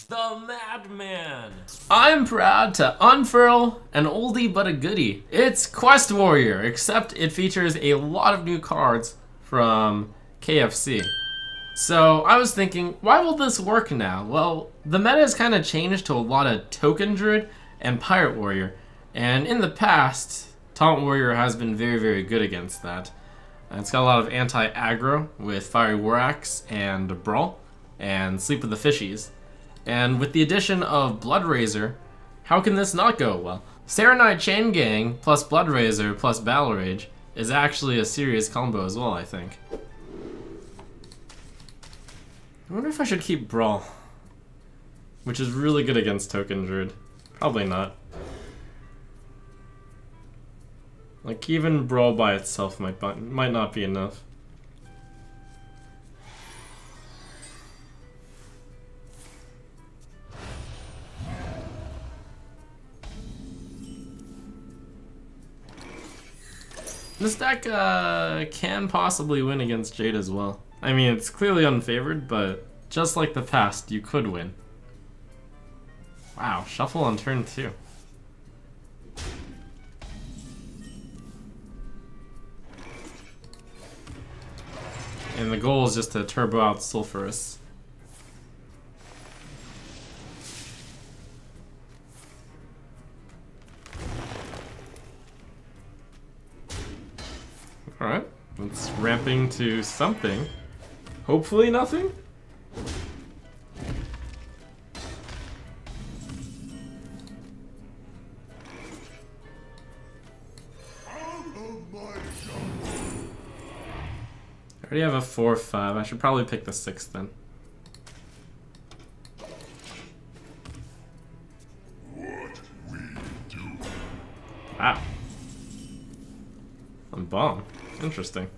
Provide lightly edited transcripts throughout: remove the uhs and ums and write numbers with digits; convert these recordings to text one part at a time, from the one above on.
The Madman! I'm proud to unfurl an oldie but a goodie. It's Quest Warrior, except it features a lot of new cards from KFC. So I was thinking, why will this work now? Well, the meta has kind of changed to a lot of Token Druid and Pirate Warrior. And in the past, Taunt Warrior has been very, very good against that. It's got a lot of anti-aggro with Fiery War Axe and Brawl and Sleep with the Fishies. And with the addition of Bloodrazor, how can this not go well? Serenite Chain Gang plus Bloodrazor plus Battle Rage is actually a serious combo as well, I think. I wonder if I should keep Brawl, which is really good against Token Druid. Probably not. Like, even Brawl by itself might not be enough. This deck can possibly win against Jade as well. I mean, it's clearly unfavored, but just like the past, you could win. Wow, shuffle on turn 2. And the goal is just to turbo out Sulfurous. Alright, it's ramping to something. Hopefully nothing? I already have a 4-5. I should probably pick the 6 then. Wow. I'm bomb. Interesting.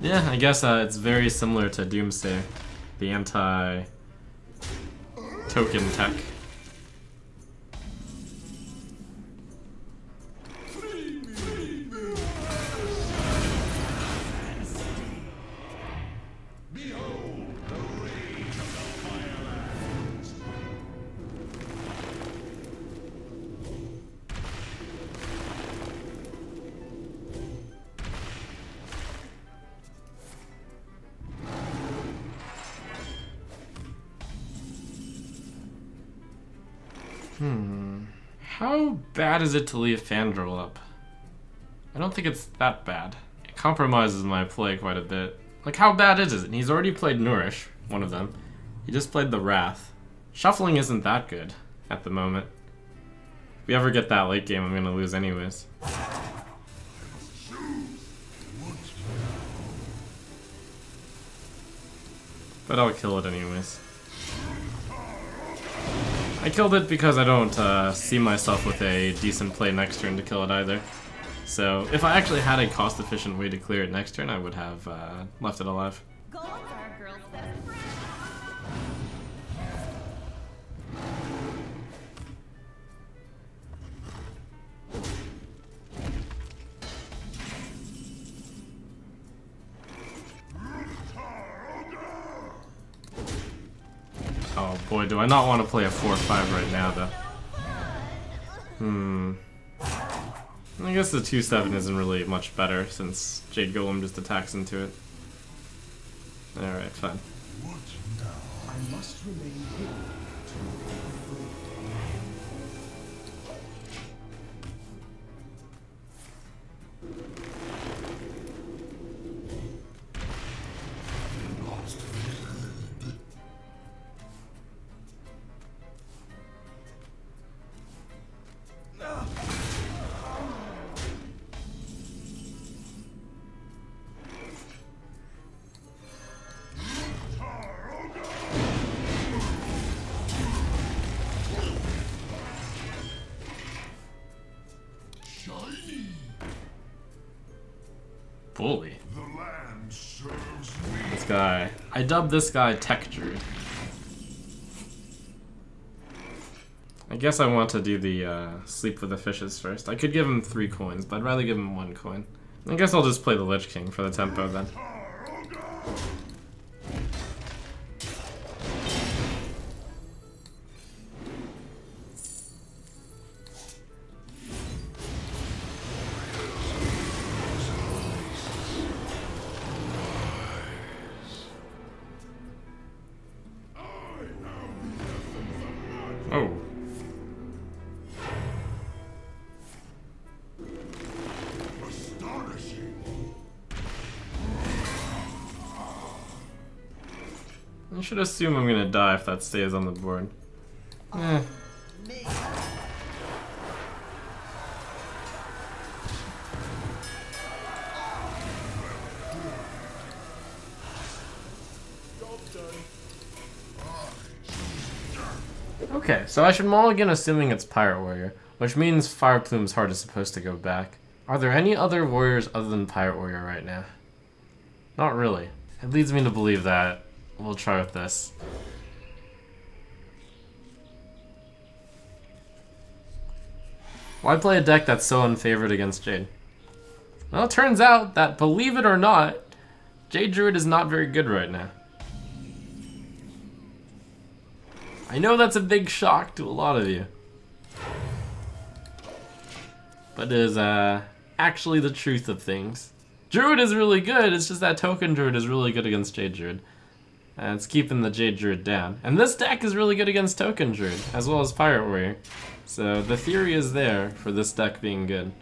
Yeah, I guess it's very similar to Doomsday, the anti-token tech. How bad is it to leave Fandral up? I don't think it's that bad. It compromises my play quite a bit. Like, how bad is it? He's already played Nourish, one of them. He just played the Wrath. Shuffling isn't that good at the moment. If we ever get that late game, I'm gonna lose anyways. But I'll kill it anyways. I killed it because I don't see myself with a decent play next turn to kill it either. So if I actually had a cost-efficient way to clear it next turn, I would have left it alive. Oh boy, do I not want to play a 4-5 right now, though. I guess the 2-7 isn't really much better, since Jade Golem just attacks into it. Alright, fine. What now? I must remain hidden Bully. This guy. I dubbed this guy Tech Druid. I guess I want to do the sleep with the fishes first. I could give him 3 coins, but I'd rather give him 1 coin. I guess I'll just play the Lich King for the tempo then. Oh. I should assume I'm gonna die if that stays on the board. Eh. Okay, so I should mulligan assuming it's Pirate Warrior, which means Fire Plume's heart is supposed to go back. Are there any other warriors other than Pirate Warrior right now? Not really. It leads me to believe that we'll try with this. Why play a deck that's so unfavored against Jade? Well, it turns out that, believe it or not, Jade Druid is not very good right now. I know that's a big shock to a lot of you, but it is actually the truth of things. Druid is really good, it's just that Token Druid is really good against Jade Druid. And it's keeping the Jade Druid down. And this deck is really good against Token Druid, as well as Pirate Warrior. So the theory is there for this deck being good.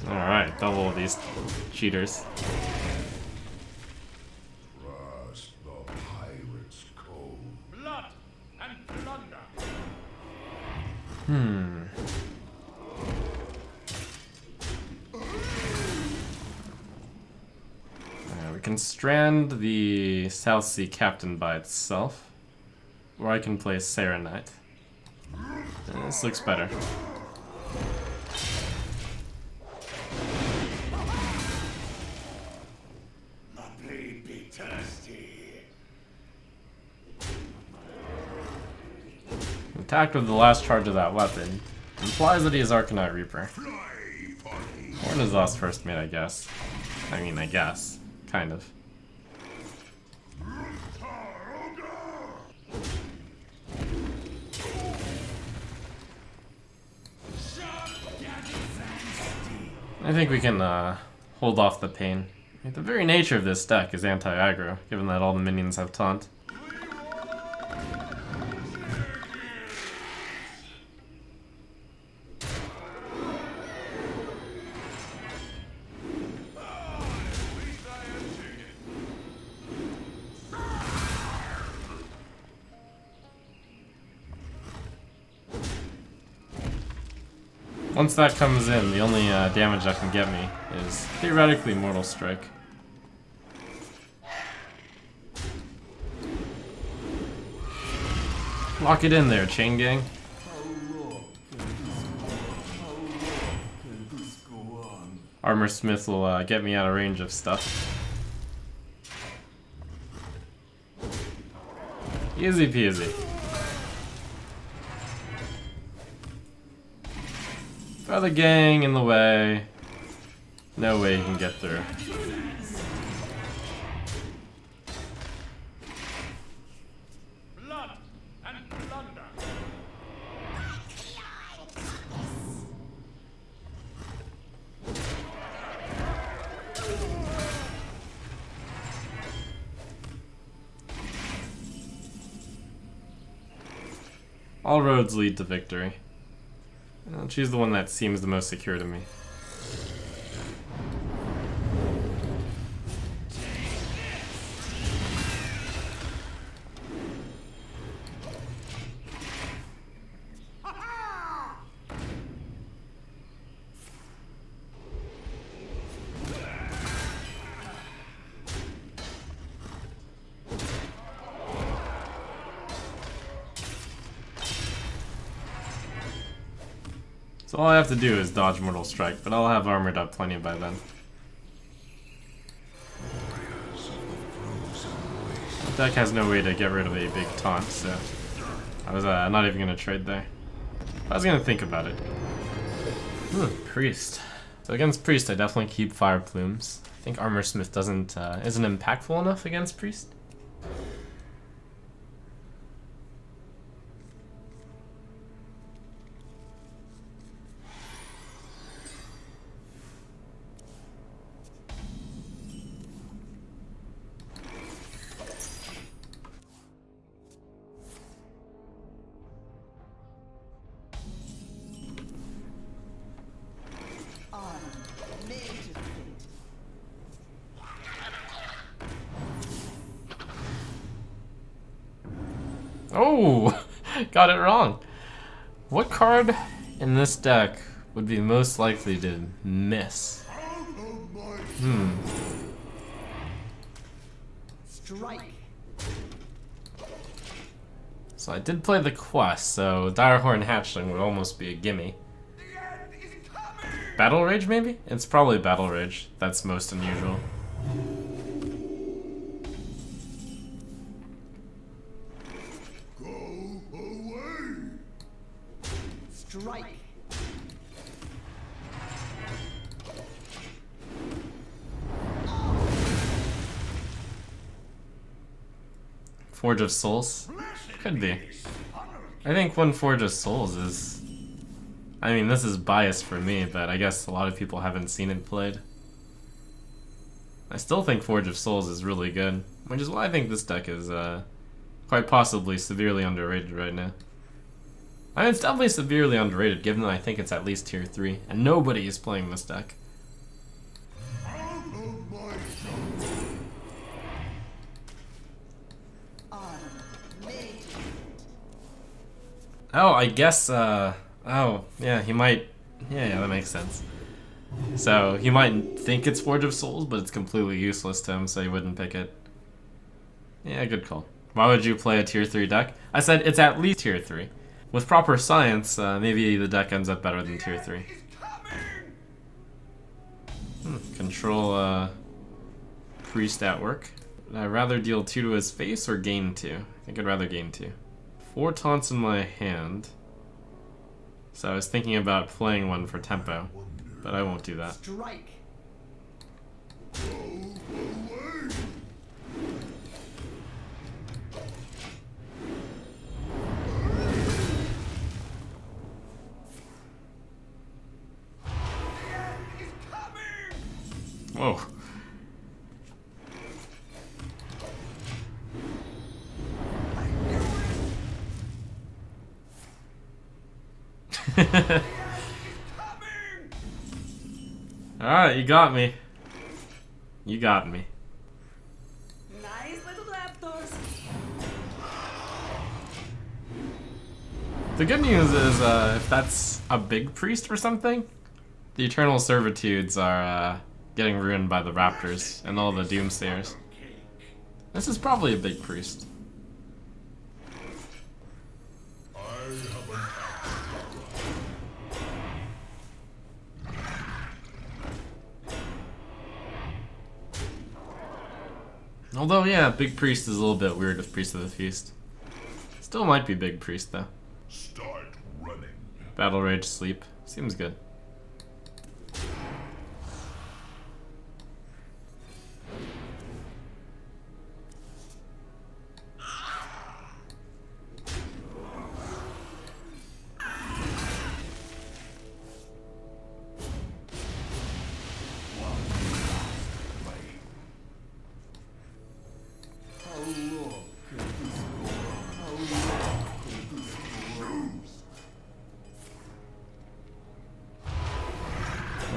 Alright, double these cheaters. We can strand the South Sea Captain by itself, or I can play Sarah Knight. This looks better. Attacked with the last charge of that weapon implies that he is Arcanite Reaper. Or in his last first mate, I guess. I guess. Kind of. I think we can hold off the pain. The very nature of this deck is anti-aggro, given that all the minions have taunt. Once that comes in, the only damage that can get me is theoretically Mortal Strike. Lock it in there, Chain Gang. Armor Smith will get me out of range of stuff. Easy peasy. Throw the gang in the way. No way you can get through. Blood and plunder. All roads lead to victory. She's the one that seems the most secure to me. So all I have to do is dodge Mortal Strike, but I'll have armored up plenty by then. The deck has no way to get rid of a big taunt, so I was not even going to trade there. I was going to think about it. Priest. So against Priest, I definitely keep Fire Plumes. I think Armor Smith isn't impactful enough against Priest. Oh, got it wrong. What card in this deck would be most likely to miss? Strike. So I did play the quest, so Direhorn Hatchling would almost be a gimme. Battle Rage, maybe? It's probably Battle Rage. That's most unusual. Strike. Forge of Souls? Could be. I think one Forge of Souls is... I mean, this is biased for me, but I guess a lot of people haven't seen it played. I still think Forge of Souls is really good, which is why I think this deck is quite possibly severely underrated right now. I mean, it's definitely severely underrated, given that I think it's at least tier 3, and nobody is playing this deck. Oh, I guess, oh, yeah, he might, yeah, that makes sense. So, he might think it's Forge of Souls, but it's completely useless to him, so he wouldn't pick it. Yeah, good call. Why would you play a tier 3 deck? I said it's at least tier 3. With proper science, maybe the deck ends up better than tier 3. Control Priest at work. Would I rather deal 2 to his face or gain 2? I think I'd rather gain 2. 4 taunts in my hand. So I was thinking about playing one for tempo, but I won't do that. Strike. Whoa. Alright, you got me. You got me. Nice little raptors. The good news is, if that's a big priest or something, the Eternal Servitudes are getting ruined by the Raptors and all the Doomsayers. This is probably a big priest. Although, yeah, Big Priest is a little bit weird with Priest of the Feast. Still might be Big Priest, though. Start running. Battle Rage Sleep. Seems good.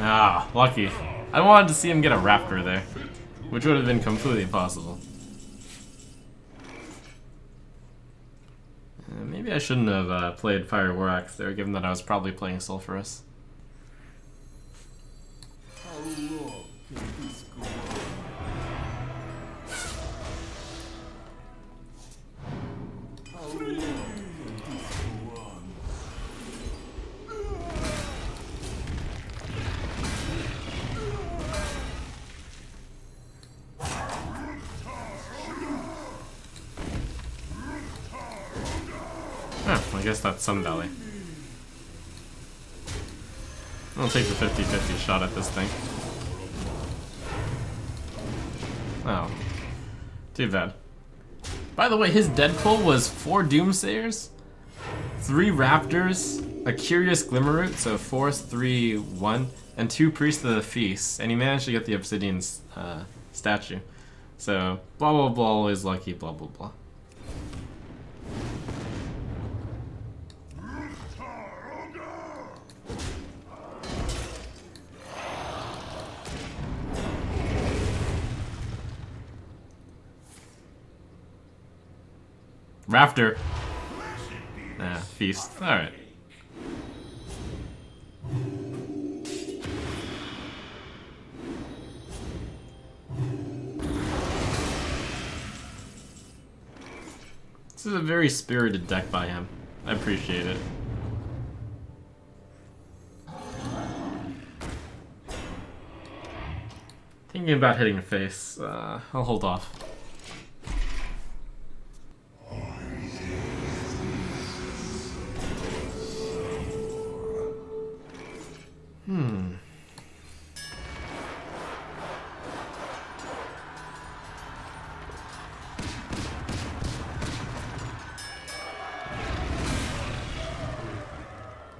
Ah, lucky. I wanted to see him get a Raptor there, which would have been completely impossible. Maybe I shouldn't have played Fire War Axe there, given that I was probably playing Sulphurous. Huh, I guess that's some value. I'll take the 50-50 shot at this thing. Oh. Too bad. By the way, his Deadpool was 4 Doomsayers, 3 Raptors, a Curious Glimmerroot, so 4, 3, 1, and 2 Priests of the Feast, and he managed to get the Obsidian statue. So, blah blah blah, always lucky, blah blah blah. Raptor. Feast. Alright. This is a very spirited deck by him. I appreciate it. Thinking about hitting a face. I'll hold off.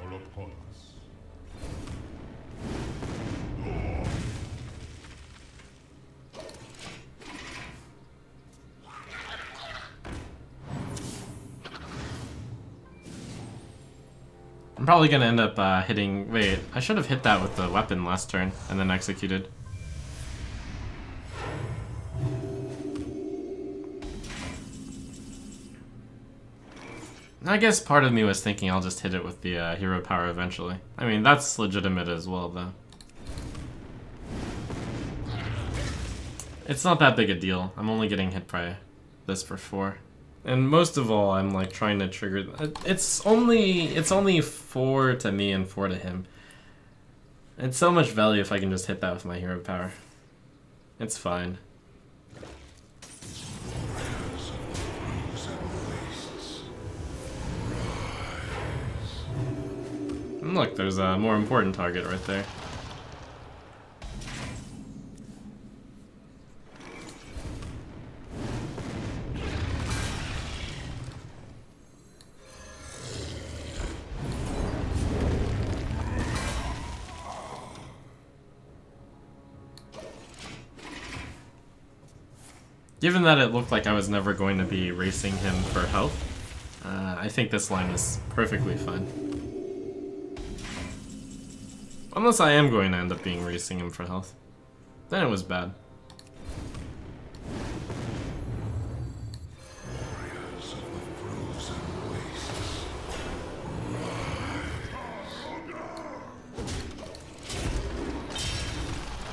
All upon us. I'm probably gonna end up hitting... Wait, I should have hit that with the weapon last turn and then executed. I guess part of me was thinking I'll just hit it with the hero power eventually. I mean, that's legitimate as well, though. It's not that big a deal. I'm only getting hit by this for 4. And most of all, I'm like trying to trigger... It's only 4 to me and 4 to him. It's so much value if I can just hit that with my hero power. It's fine. And look, there's a more important target right there. Given that it looked like I was never going to be racing him for health, I think this line is perfectly fine. Unless I am going to end up being racing him for health. Then it was bad.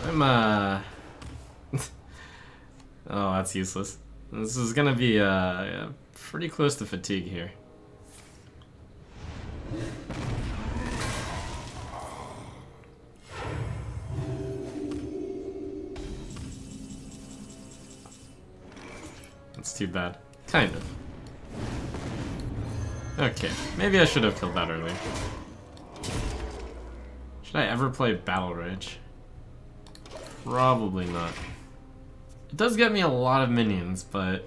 I'm oh, that's useless. This is gonna be pretty close to fatigue here. That's too bad. Kind of. Okay, maybe I should have killed that earlier. Should I ever play Battle Rage? Probably not. It does get me a lot of minions, but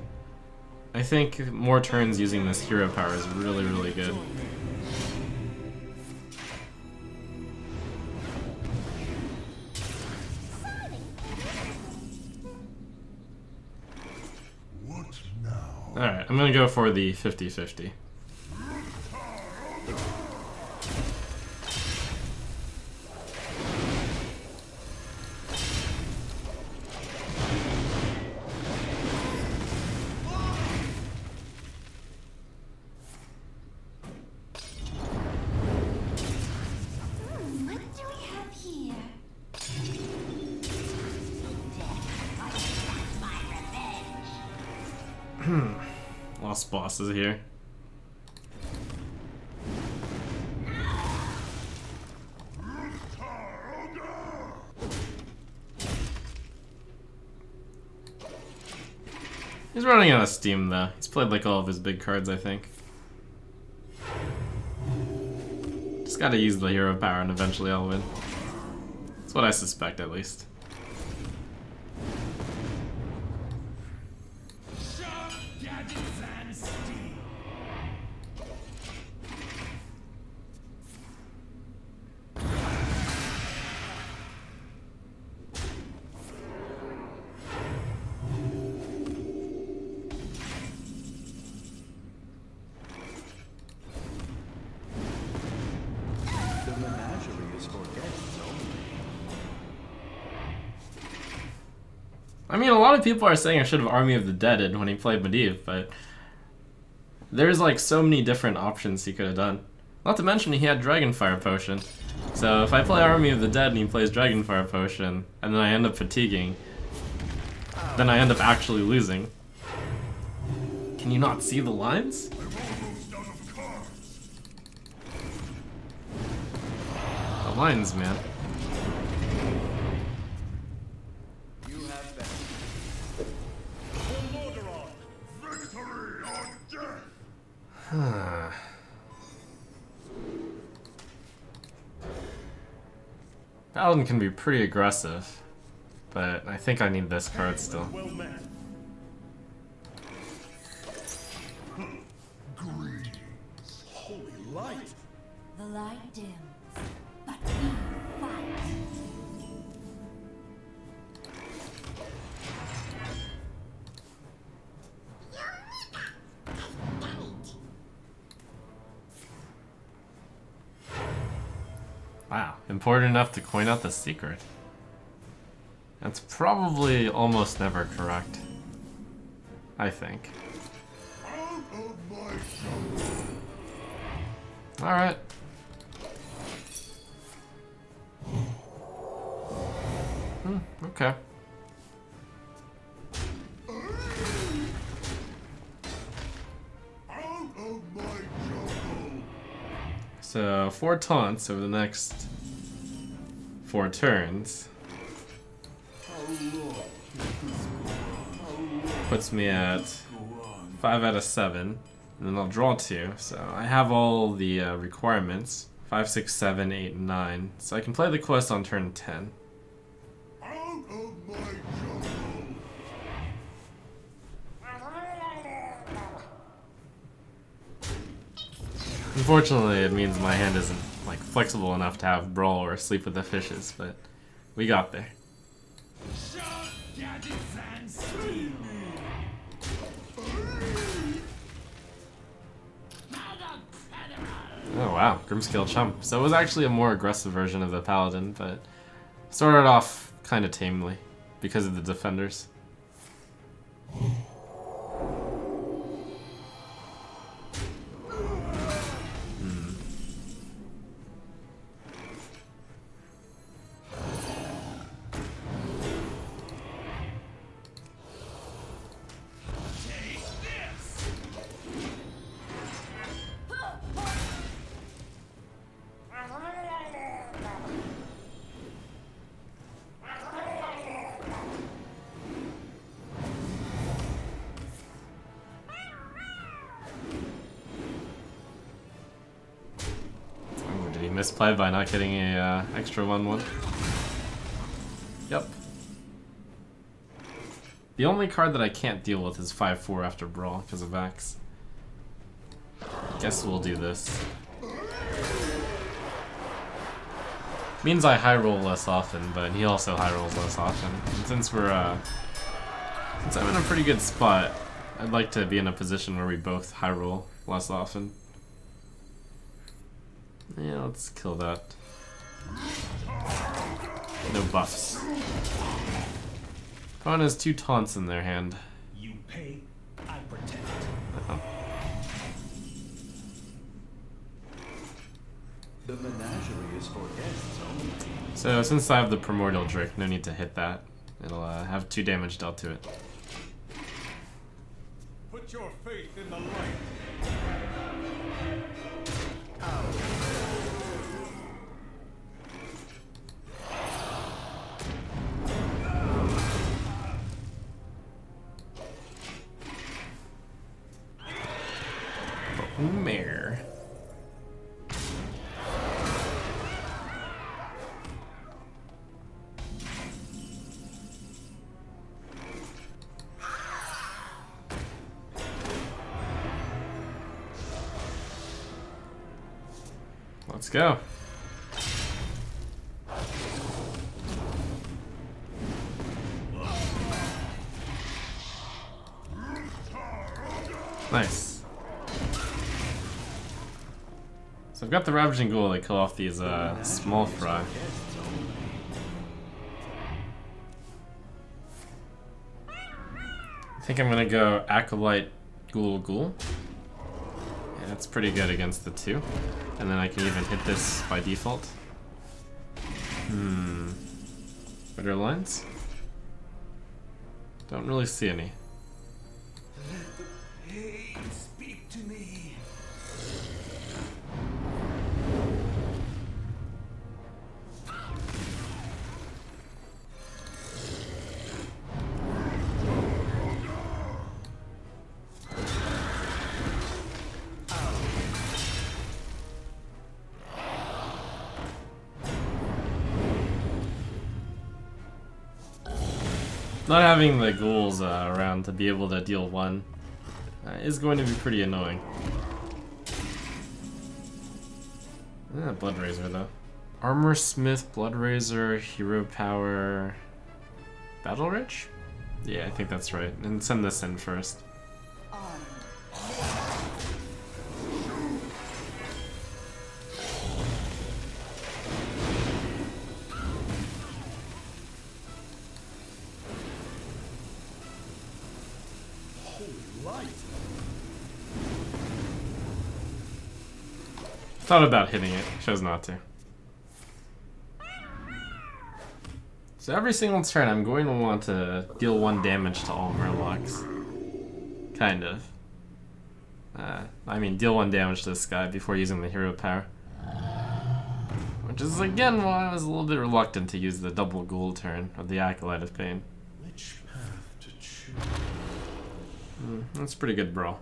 I think more turns using this hero power is really, really good. What now? Alright, I'm gonna go for the 50-50. Lost boss is here. He's running out of steam though. He's played like all of his big cards, I think. Just gotta use the hero power and eventually I'll win. That's what I suspect, at least. The menagerie is for guests only. I mean, a lot of people are saying I should have Army of the Deaded when he played Medivh, but there's like so many different options he could have done. Not to mention he had Dragonfire Potion. So if I play Army of the Dead and he plays Dragonfire Potion, and then I end up fatiguing, then I end up actually losing. Can you not see the lines? I'm almost out of cards. The lines, man. You have been. Victory on death. Paladin can be pretty aggressive, but I think I need this card still. Well met. Greetings. Holy light! The light dims, but we fight. Wow, important enough to coin out the secret. That's probably almost never correct. I think. Out of my jungle. Alright. Okay. Out of my jungle. So, 4 taunts over the next 4 turns. Puts me at 5 out of 7. And then I'll draw 2. So I have all the requirements. 5, 6, 7, 8, and 9. So I can play the quest on turn 10. Out of my jungle. Unfortunately, it means my hand isn't like flexible enough to have Brawl or Sleep with the Fishes, but we got there. Oh wow, Grimscale Chump. So it was actually a more aggressive version of the Paladin, but started off kind of tamely because of the defenders. Oh, did he misplay by not getting a extra 1/1? Yep. The only card that I can't deal with is 5/4 after Brawl because of Axe. Guess we'll do this. Means I high roll less often, but he also high rolls less often. And since since I'm in a pretty good spot, I'd like to be in a position where we both high roll less often. Yeah, let's kill that. No buffs. Opponent has 2 taunts in their hand. You pay, I protect. Uh-oh. The menagerie is for guests only. So since I have the Primordial Drake, no need to hit that. It'll have 2 damage dealt to it. Put your faith in the light. Mare. Let's go. Nice. So I've got the Ravaging Ghoul to kill off these small fry. I think I'm gonna go Acolyte Ghoul. Yeah, that's pretty good against the 2. And then I can even hit this by default. Better lines? Don't really see any. Hey, speak to me. Not having the ghouls around to be able to deal 1 is going to be pretty annoying. Blood Razor though. Armor Smith, Blood Razor, Hero Power, Battle Rich? Yeah, I think that's right. And send this in first. Thought about hitting it, chose not to. So every single turn I'm going to want to deal 1 damage to all Murlocs. Kind of. I mean, deal 1 damage to this guy before using the hero power. Which is again why I was a little bit reluctant to use the double ghoul turn of the Acolyte of Pain. Which path to choose? That's pretty good, bro.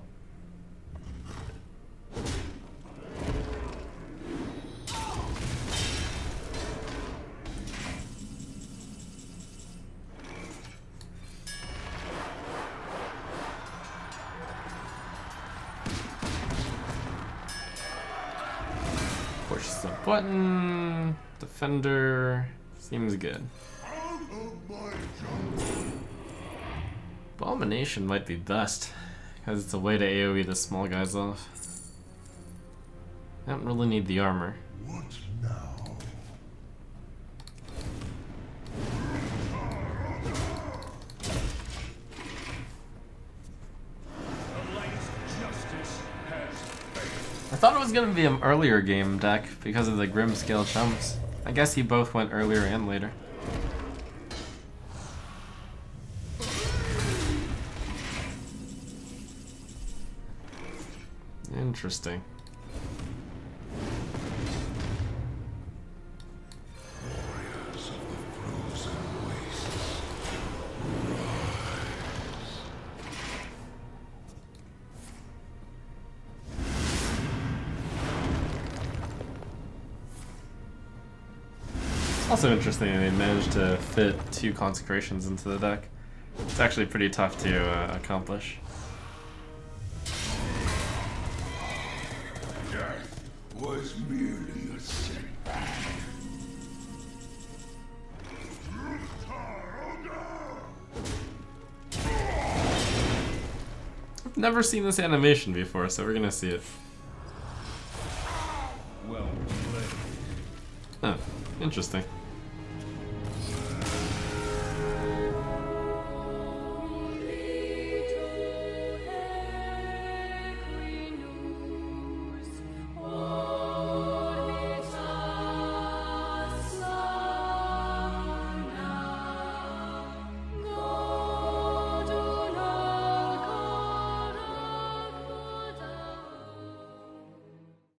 Push the button. Defender. Seems good. Out of my jungle. Abomination might be best, because it's a way to AoE the small guys off. I don't really need the armor. What now? I thought it was gonna be an earlier game deck because of the Grim Scale Chumps. I guess he both went earlier and later. Interesting. Warriors of the frozen wastes. It's also interesting that they managed to fit 2 consecrations into the deck. It's actually pretty tough to accomplish. Death was merely a setback. I've never seen this animation before, so we're gonna see it. Well played. Oh, interesting.